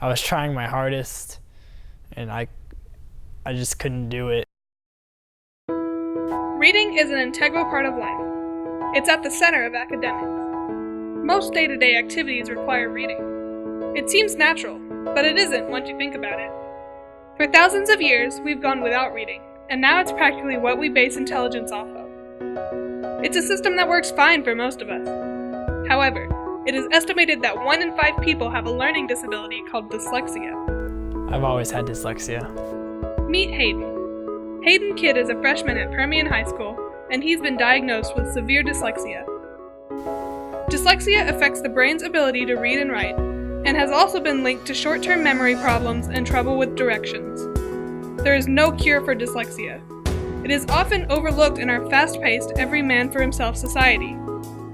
I was trying my hardest, and I just couldn't do it. Reading is an integral part of life. It's at the center of academics. Most day-to-day activities require reading. It seems natural, but it isn't once you think about it. For thousands of years, we've gone without reading, and now it's practically what we base intelligence off of. It's a system that works fine for most of us. However, it is estimated that 1 in 5 people have a learning disability called dyslexia. I've always had dyslexia. Meet Hayden. Hayden Kidd is a freshman at Permian High School, and he's been diagnosed with severe dyslexia. Dyslexia affects the brain's ability to read and write, and has also been linked to short-term memory problems and trouble with directions. There is no cure for dyslexia. It is often overlooked in our fast-paced, every man for himself society.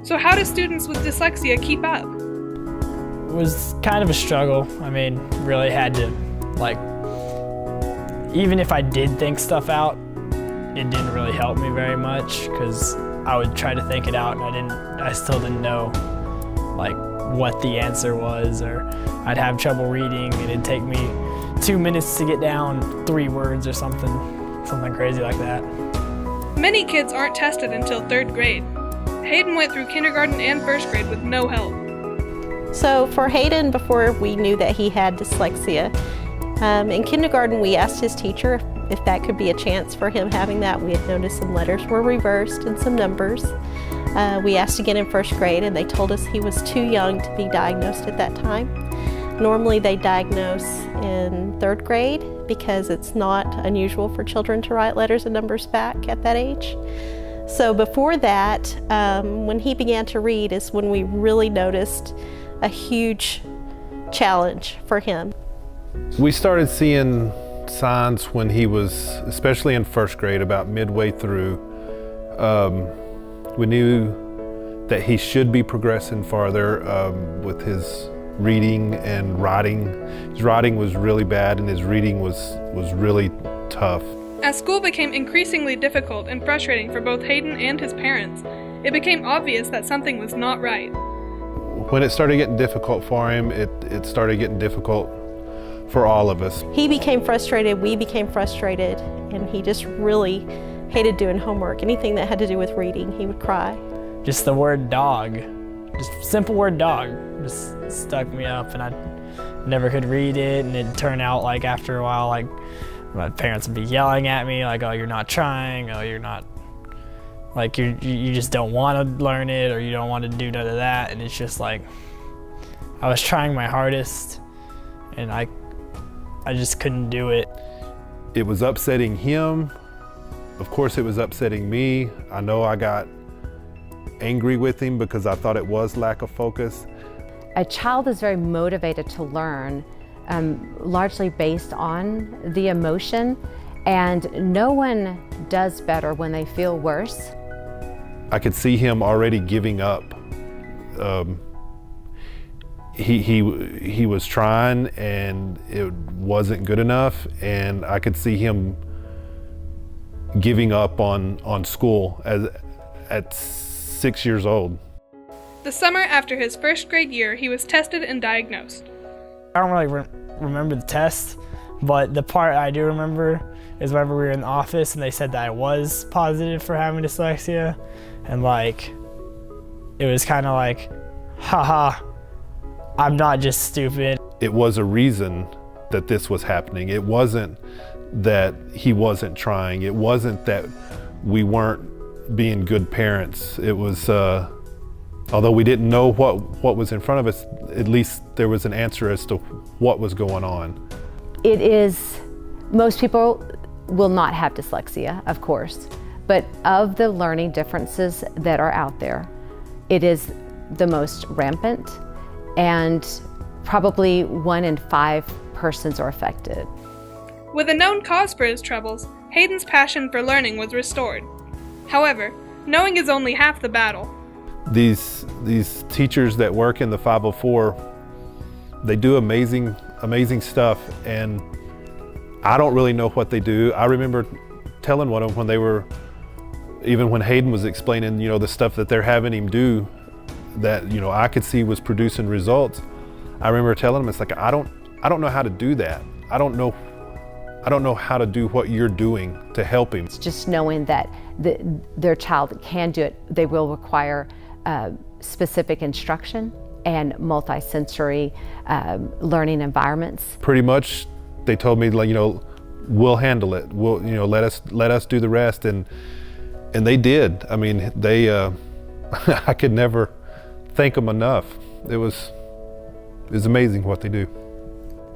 So how do students with dyslexia keep up? It was kind of a struggle. Really had to, even if I did think stuff out, it didn't really help me very much because I would try to think it out and I still didn't know, what the answer was, or I'd have trouble reading and it'd take me 2 minutes to get down 3 words or something crazy like that. Many kids aren't tested until 3rd grade. Hayden went through kindergarten and 1st grade with no help. So for Hayden, before we knew that he had dyslexia, in kindergarten we asked his teacher if that could be a chance for him having that. We had noticed some letters were reversed and some numbers. We asked again in 1st grade and they told us he was too young to be diagnosed at that time. Normally they diagnose in 3rd grade because it's not unusual for children to write letters and numbers back at that age. So before that, when he began to read is when we really noticed a huge challenge for him. We started seeing signs when he was, especially in 1st grade, about midway through. We knew that he should be progressing farther with his reading and writing. His writing was really bad and his reading was really tough. As school became increasingly difficult and frustrating for both Hayden and his parents, it became obvious that something was not right. When it started getting difficult for him, it started getting difficult for all of us. He became frustrated, we became frustrated, and he just really hated doing homework. Anything that had to do with reading, he would cry. Just the word dog, just simple word dog, just stuck me up, and I never could read it, and it'd turn out after a while, my parents would be yelling at me, oh, you're not trying, oh, you're not, you just don't want to learn it, or you don't want to do none of that, and it's just I was trying my hardest, and I just couldn't do it. It was upsetting him. Of course it was upsetting me. I know I got angry with him because I thought it was lack of focus. A child is very motivated to learn, largely based on the emotion, and no one does better when they feel worse. I could see him already giving up. He was trying and it wasn't good enough, and I could see him giving up on school at 6 years old. The summer after his 1st grade year, he was tested and diagnosed. I don't really remember the test, but the part I do remember is whenever we were in the office and they said that I was positive for having dyslexia, and it was kind of haha, I'm not just stupid. It was a reason that this was happening. It wasn't that he wasn't trying. It wasn't that we weren't being good parents. It was, although we didn't know what was in front of us, at least there was an answer as to what was going on. Most people will not have dyslexia, of course, but of the learning differences that are out there, it is the most rampant, and probably 1 in 5 persons are affected. With a known cause for his troubles, Hayden's passion for learning was restored. However, knowing is only half the battle. These teachers that work in the 504, they do amazing stuff, and I don't really know what they do. I remember telling one of them when they were, even when Hayden was explaining, the stuff that they're having him do that, I could see was producing results. I remember telling him, it's I don't I don't know how to do that. I don't know how to do what you're doing to help him. It's just knowing that their child can do it. They will require specific instruction and multi-sensory learning environments. Pretty much, they told me, like, we'll handle it. We'll, let us do the rest, and they did. I mean, they, I could never thank them enough. It was amazing what they do.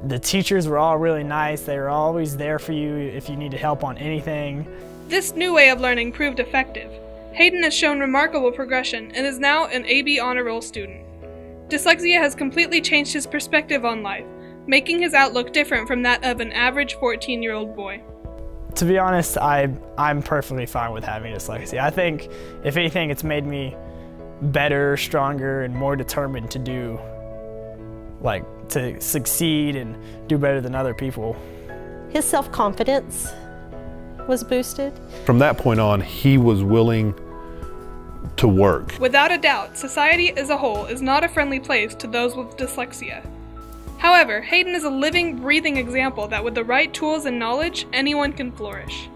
The teachers were all really nice. They were always there for you if you needed help on anything. This new way of learning proved effective. Hayden has shown remarkable progression and is now an AB Honor Roll student. Dyslexia has completely changed his perspective on life, making his outlook different from that of an average 14-year-old boy. To be honest, I'm perfectly fine with having dyslexia. I think, if anything, it's made me better, stronger, and more determined to to succeed and do better than other people. His self-confidence was boosted. From that point on, he was willing to work. Without a doubt, society as a whole is not a friendly place to those with dyslexia. However, Hayden is a living, breathing example that with the right tools and knowledge, anyone can flourish.